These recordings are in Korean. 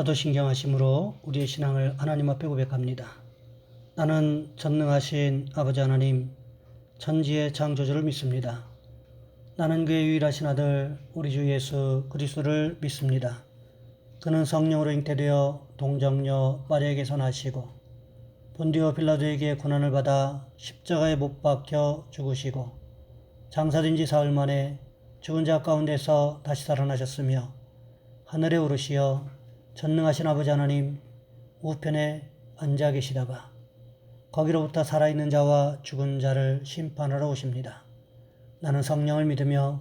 사도신경하심으로 우리의 신앙을 하나님 앞에 고백합니다. 나는 전능하신 아버지 하나님, 천지의 창조주를 믿습니다. 나는 그의 유일하신 아들 우리 주 예수 그리스도를 믿습니다. 그는 성령으로 잉태되어 동정녀 마리아에게서 나시고 본디오 빌라도에게 고난을 받아 십자가에 못 박혀 죽으시고 장사된 지 사흘 만에 죽은 자 가운데서 다시 살아나셨으며 하늘에 오르시어 전능하신 아버지 하나님 우편에 앉아 계시다가 거기로부터 살아있는 자와 죽은 자를 심판하러 오십니다. 나는 성령을 믿으며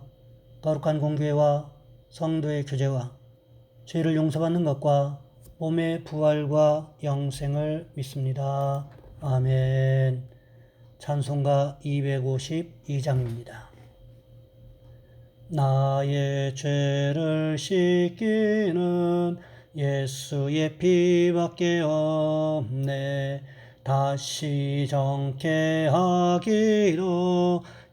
거룩한 공교회와 성도의 교제와 죄를 용서받는 것과 몸의 부활과 영생을 믿습니다. 아멘. 찬송가 252장입니다. 나의 죄를 씻기는 예수의 피밖에 없네. 다시 정케하기로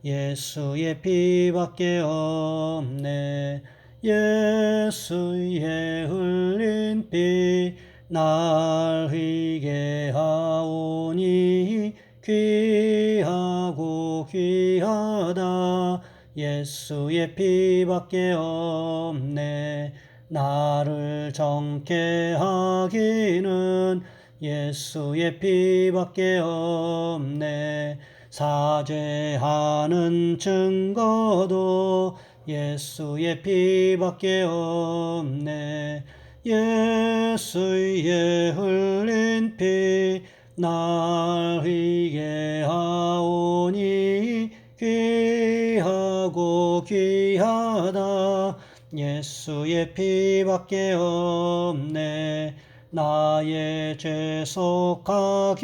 예수의 피밖에 없네. 예수의 흘린 피 날 희게 하오니 귀하고 귀하다. 예수의 피밖에 없네. 나를 정케 하기는 예수의 피밖에 없네. 사죄하는 증거도 예수의 피밖에 없네. 예수의 흘린 피 날 희게 하오니 귀하고 귀하다. 예수의 피밖에 없네. 나의 죄 속하기는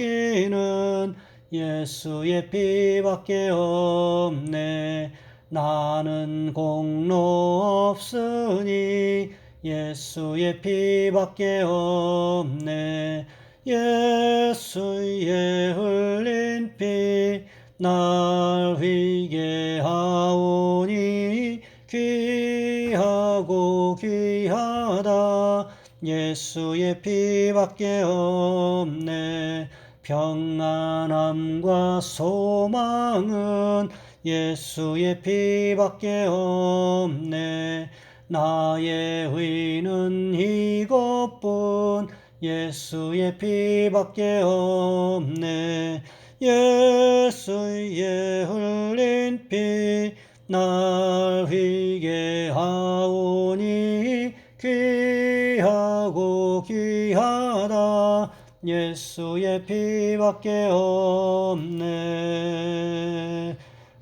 예수의 피밖에 없네. 나는 공로 없으니 예수의 피밖에 없네. 예수의 흘린 피 날 희게 하오니 귀하고 귀하다. 예수의 피밖에 없네. 평안함과 소망은 예수의 피밖에 없네. 나의 의는 이것뿐 예수의 피밖에 없네. 예수의 흘린 피 날 희게 하오니 귀하고 귀하다. 예수의 피밖에 없네.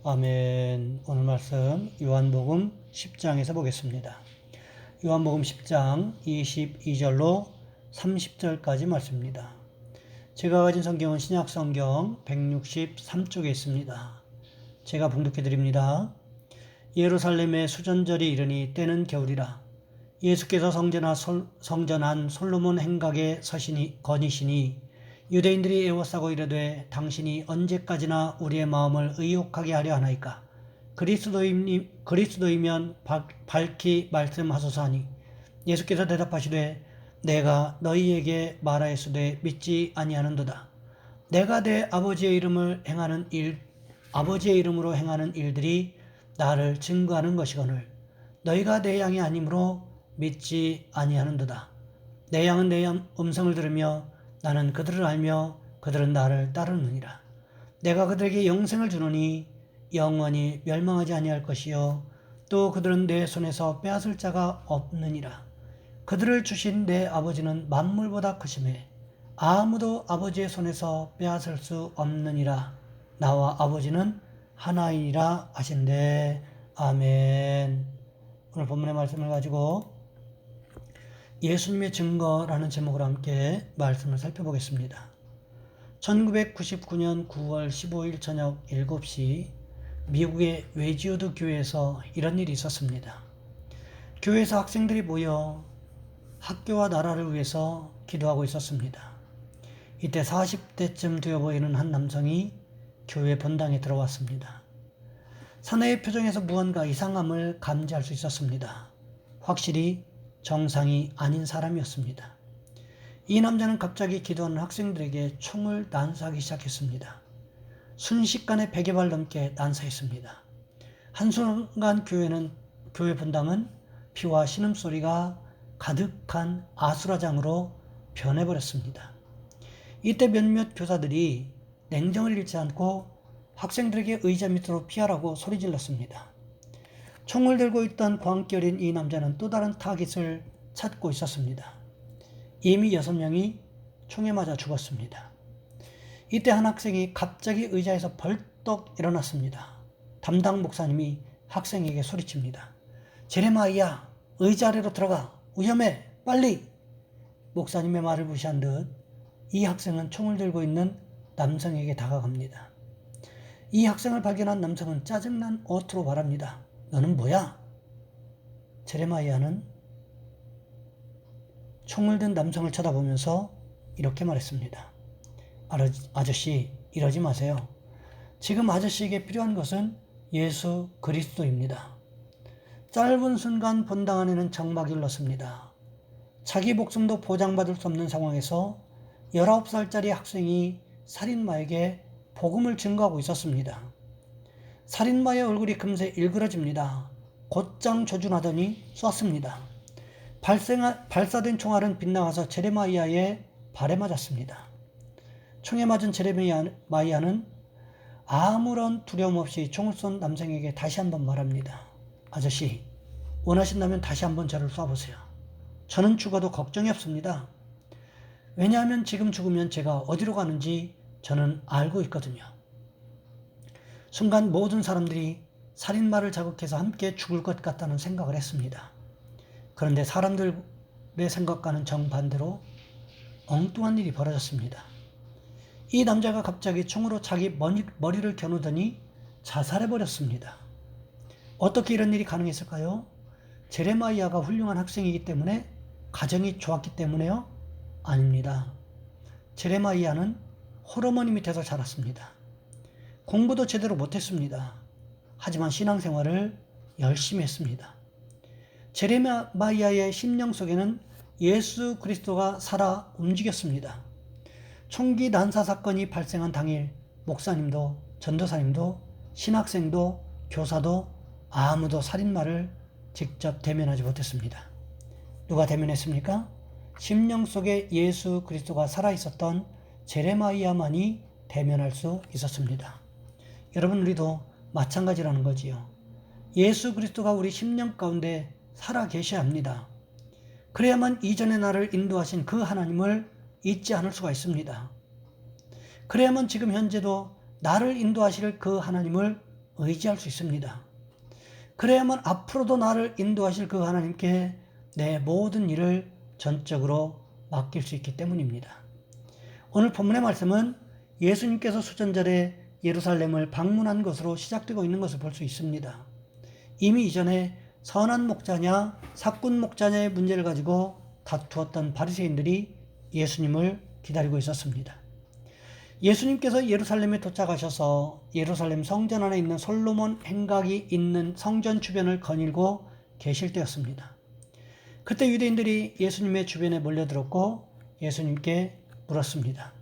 아멘. 오늘 말씀 요한복음 10장에서 보겠습니다. 요한복음 10장 22절로 30절까지 말씀입니다. 제가 가진 성경은 신약성경 163쪽에 있습니다. 제가 봉독해 드립니다. 예루살렘에 수전절이 이르니 때는 겨울이라. 예수께서 성전한 솔로몬 행각에 거니시니 유대인들이 애워싸고 이르되 당신이 언제까지나 우리의 마음을 의욕하게 하려 하나이까. 그리스도이면 밝히 말씀하소서 하니 예수께서 대답하시되 내가 너희에게 말하였으되 믿지 아니하는도다. 내가 내 아버지의 이름으로 행하는 일들이 나를 증거하는 것이거늘 너희가 내 양이 아니므로 믿지 아니하는도다. 내 양은 내 음성을 들으며 나는 그들을 알며 그들은 나를 따르느니라. 내가 그들에게 영생을 주노니 영원히 멸망하지 아니할 것이요 또 그들은 내 손에서 빼앗을 자가 없느니라. 그들을 주신 내 아버지는 만물보다 크심에 아무도 아버지의 손에서 빼앗을 수 없느니라. 나와 아버지는 하나이니라 하신대. 아멘. 오늘 본문의 말씀을 가지고 예수님의 증거라는 제목으로 함께 말씀을 살펴보겠습니다. 1999년 9월 15일 저녁 7시 미국의 웨지우드 교회에서 이런 일이 있었습니다. 교회에서 학생들이 모여 학교와 나라를 위해서 기도하고 있었습니다. 이때 40대쯤 되어 보이는 한 남성이 교회 본당에 들어왔습니다. 사내의 표정에서 무언가 이상함을 감지할 수 있었습니다. 확실히 정상이 아닌 사람이었습니다. 이 남자는 갑자기 기도하는 학생들에게 총을 난사하기 시작했습니다. 순식간에 100여 발 넘게 난사했습니다. 한순간 교회 분당은 피와 신음소리가 가득한 아수라장으로 변해버렸습니다. 이때 몇몇 교사들이 냉정을 잃지 않고 학생들에게 의자 밑으로 피하라고 소리질렀습니다. 총을 들고 있던 광기 어린 이 남자는 또 다른 타깃을 찾고 있었습니다. 이미 6명이 총에 맞아 죽었습니다. 이때 한 학생이 갑자기 의자에서 벌떡 일어났습니다. 담당 목사님이 학생에게 소리칩니다. 제레마이야, 의자 아래로 들어가. 위험해. 빨리. 목사님의 말을 무시한 듯 이 학생은 총을 들고 있는 남성에게 다가갑니다. 이 학생을 발견한 남성은 짜증난 어투로 말합니다. 너는 뭐야? 제레마이아는 총을 든 남성을 쳐다보면서 이렇게 말했습니다. 아저씨, 이러지 마세요. 지금 아저씨에게 필요한 것은 예수 그리스도입니다. 짧은 순간 본당 안에는 정막이 흘렀습니다. 자기 목숨도 보장받을 수 없는 상황에서 19살짜리 학생이 살인마에게 복음을 증거하고 있었습니다. 살인마의 얼굴이 금세 일그러집니다. 곧장 조준하더니 쐈습니다. 발사된 총알은 빗나가서 제레마이아의 발에 맞았습니다. 총에 맞은 제레마이아는 아무런 두려움 없이 총을 쏜 남성에게 다시 한번 말합니다. 아저씨, 원하신다면 다시 한번 저를 쏴보세요. 저는 죽어도 걱정이 없습니다. 왜냐하면 지금 죽으면 제가 어디로 가는지 저는 알고 있거든요. 순간 모든 사람들이 살인마를 자극해서 함께 죽을 것 같다는 생각을 했습니다. 그런데 사람들의 생각과는 정반대로 엉뚱한 일이 벌어졌습니다. 이 남자가 갑자기 총으로 자기 머리를 겨누더니 자살해버렸습니다. 어떻게 이런 일이 가능했을까요? 제레마이아가 훌륭한 학생이기 때문에, 가정이 좋았기 때문에요? 아닙니다. 제레마이아는 홀어머니 밑에서 자랐습니다. 공부도 제대로 못했습니다. 하지만 신앙생활을 열심히 했습니다. 제레마이아의 심령 속에는 예수 그리스도가 살아 움직였습니다. 총기 난사 사건이 발생한 당일 목사님도 전도사님도 신학생도 교사도 아무도 살인마를 직접 대면하지 못했습니다. 누가 대면했습니까? 심령 속에 예수 그리스도가 살아있었던 제레마이아만이 대면할 수 있었습니다. 여러분, 우리도 마찬가지라는 거지요. 예수 그리스도가 우리 심령 가운데 살아 계셔야 합니다. 그래야만 이전에 나를 인도하신 그 하나님을 잊지 않을 수가 있습니다. 그래야만 지금 현재도 나를 인도하실 그 하나님을 의지할 수 있습니다. 그래야만 앞으로도 나를 인도하실 그 하나님께 내 모든 일을 전적으로 맡길 수 있기 때문입니다. 오늘 본문의 말씀은 예수님께서 수전절에 예루살렘을 방문한 것으로 시작되고 있는 것을 볼 수 있습니다. 이미 이전에 선한 목자냐 사꾼 목자냐의 문제를 가지고 다투었던 바리새인들이 예수님을 기다리고 있었습니다. 예수님께서 예루살렘에 도착하셔서 예루살렘 성전 안에 있는 솔로몬 행각이 있는 성전 주변을 거닐고 계실 때였습니다. 그때 유대인들이 예수님의 주변에 몰려들었고 예수님께 물었습니다.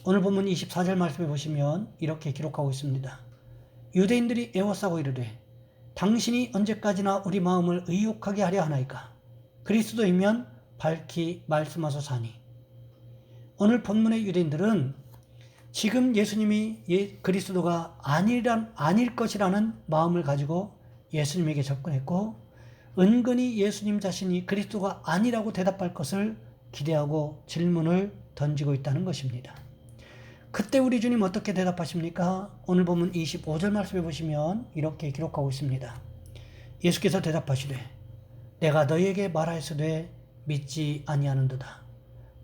오늘 본문 24절 말씀에 보시면 이렇게 기록하고 있습니다. 유대인들이 애워싸고 이르되 당신이 언제까지나 우리 마음을 의욕하게 하려 하나이까? 그리스도이면 밝히 말씀하소서하니. 오늘 본문의 유대인들은 지금 예수님이 그리스도가 아닐 것이라는 마음을 가지고 예수님에게 접근했고 은근히 예수님 자신이 그리스도가 아니라고 대답할 것을 기대하고 질문을 던지고 있다는 것입니다. 그때 우리 주님 어떻게 대답하십니까? 오늘 보면 25절 말씀에 보시면 이렇게 기록하고 있습니다. 예수께서 대답하시되 내가 너희에게 말하였으되 믿지 아니하는도다.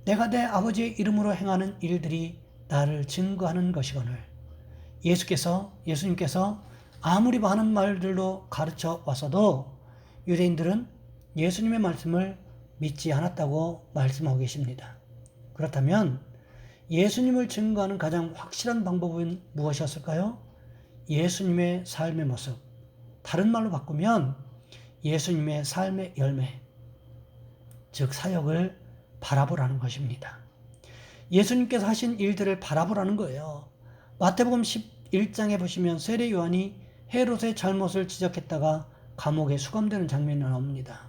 내가 내 아버지의 이름으로 행하는 일들이 나를 증거하는 것이거늘. 예수님께서 아무리 많은 말들로 가르쳐 왔어도 유대인들은 예수님의 말씀을 믿지 않았다고 말씀하고 계십니다. 그렇다면 예수님을 증거하는 가장 확실한 방법은 무엇이었을까요? 예수님의 삶의 모습, 다른 말로 바꾸면 예수님의 삶의 열매, 즉 사역을 바라보라는 것입니다. 예수님께서 하신 일들을 바라보라는 거예요. 마태복음 11장에 보시면 세례 요한이 헤롯의 잘못을 지적했다가 감옥에 수감되는 장면이 나옵니다.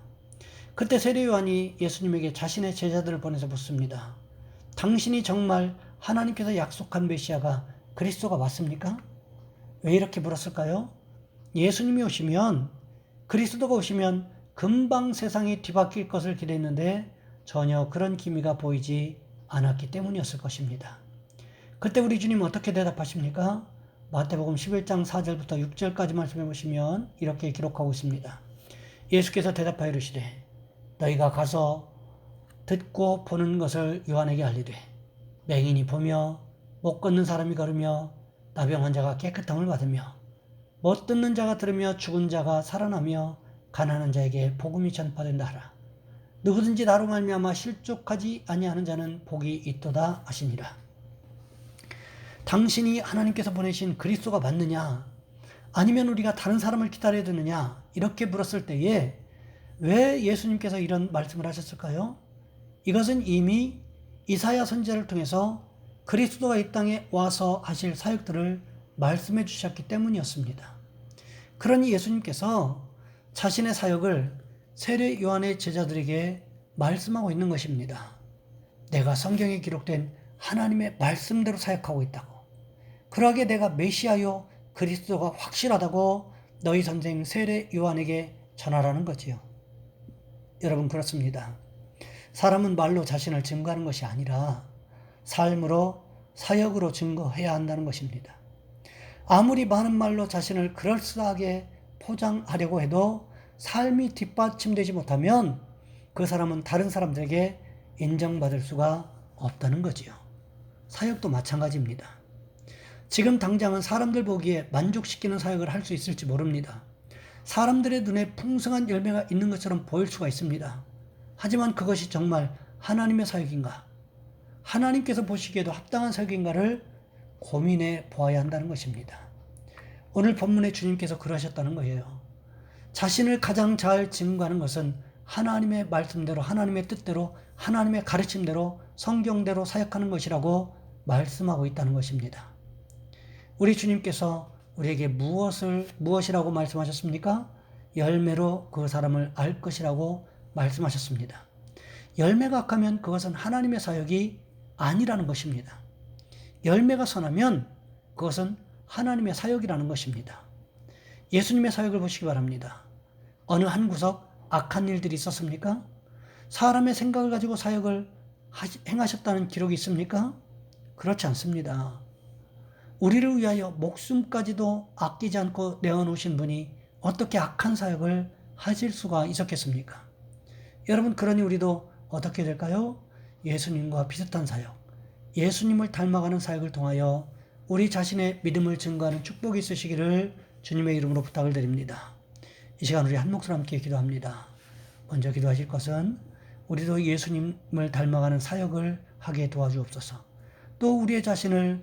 그때 세례 요한이 예수님에게 자신의 제자들을 보내서 묻습니다. 당신이 정말 하나님께서 약속한 메시아가 그리스도가 맞습니까? 왜 이렇게 물었을까요? 예수님이 오시면, 그리스도가 오시면 금방 세상이 뒤바뀔 것을 기대했는데 전혀 그런 기미가 보이지 않았기 때문이었을 것입니다. 그때 우리 주님 어떻게 대답하십니까? 마태복음 11장 4절부터 6절까지 말씀해 보시면 이렇게 기록하고 있습니다. 예수께서 대답하여 이르시되 너희가 가서 듣고 보는 것을 요한에게 알리되 맹인이 보며 못 걷는 사람이 걸으며 나병 환자가 깨끗함을 받으며 못 듣는 자가 들으며 죽은 자가 살아나며 가난한 자에게 복음이 전파된다 하라. 누구든지 나로 말미암아 실족하지 아니하는 자는 복이 있도다 하시니라. 당신이 하나님께서 보내신 그리스도가 맞느냐? 아니면 우리가 다른 사람을 기다려야 되느냐? 이렇게 물었을 때에 왜 예수님께서 이런 말씀을 하셨을까요? 이것은 이미 이사야 선지자를 통해서 그리스도가 이 땅에 와서 하실 사역들을 말씀해 주셨기 때문이었습니다. 그러니 예수님께서 자신의 사역을 세례 요한의 제자들에게 말씀하고 있는 것입니다. 내가 성경에 기록된 하나님의 말씀대로 사역하고 있다고. 그러하게 내가 메시아요 그리스도가 확실하다고 너희 선생 세례 요한에게 전하라는 거지요. 여러분 그렇습니다. 사람은 말로 자신을 증거하는 것이 아니라 삶으로 사역으로 증거해야 한다는 것입니다. 아무리 많은 말로 자신을 그럴싸하게 포장하려고 해도 삶이 뒷받침되지 못하면 그 사람은 다른 사람들에게 인정받을 수가 없다는 거지요. 사역도 마찬가지입니다. 지금 당장은 사람들 보기에 만족시키는 사역을 할 수 있을지 모릅니다. 사람들의 눈에 풍성한 열매가 있는 것처럼 보일 수가 있습니다. 하지만 그것이 정말 하나님의 사역인가? 하나님께서 보시기에도 합당한 사역인가를 고민해 보아야 한다는 것입니다. 오늘 본문에 주님께서 그러셨다는 거예요. 자신을 가장 잘 증거하는 것은 하나님의 말씀대로, 하나님의 뜻대로, 하나님의 가르침대로, 성경대로 사역하는 것이라고 말씀하고 있다는 것입니다. 우리 주님께서 우리에게 무엇이라고 말씀하셨습니까? 열매로 그 사람을 알 것이라고 말씀하셨습니다. 열매가 악하면 그것은 하나님의 사역이 아니라는 것입니다. 열매가 선하면 그것은 하나님의 사역이라는 것입니다. 예수님의 사역을 보시기 바랍니다. 어느 한 구석 악한 일들이 있었습니까? 사람의 생각을 가지고 사역을 행하셨다는 기록이 있습니까? 그렇지 않습니다. 우리를 위하여 목숨까지도 아끼지 않고 내어놓으신 분이 어떻게 악한 사역을 하실 수가 있었겠습니까? 여러분 그러니 우리도 어떻게 될까요? 예수님과 비슷한 사역, 예수님을 닮아가는 사역을 통하여 우리 자신의 믿음을 증거하는 축복이 있으시기를 주님의 이름으로 부탁을 드립니다. 이 시간 우리 한 목소리 함께 기도합니다. 먼저 기도하실 것은 우리도 예수님을 닮아가는 사역을 하게 도와주옵소서. 또 우리의 자신의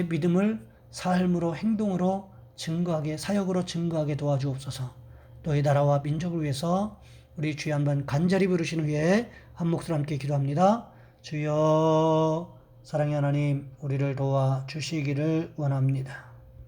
믿음을 삶으로 행동으로 증거하게, 사역으로 증거하게 도와주옵소서. 또 이 나라와 민족을 위해서 우리 주여 한번 간절히 부르신 후에 한 목소리 함께 기도합니다. 주여, 사랑의 하나님, 우리를 도와 주시기를 원합니다.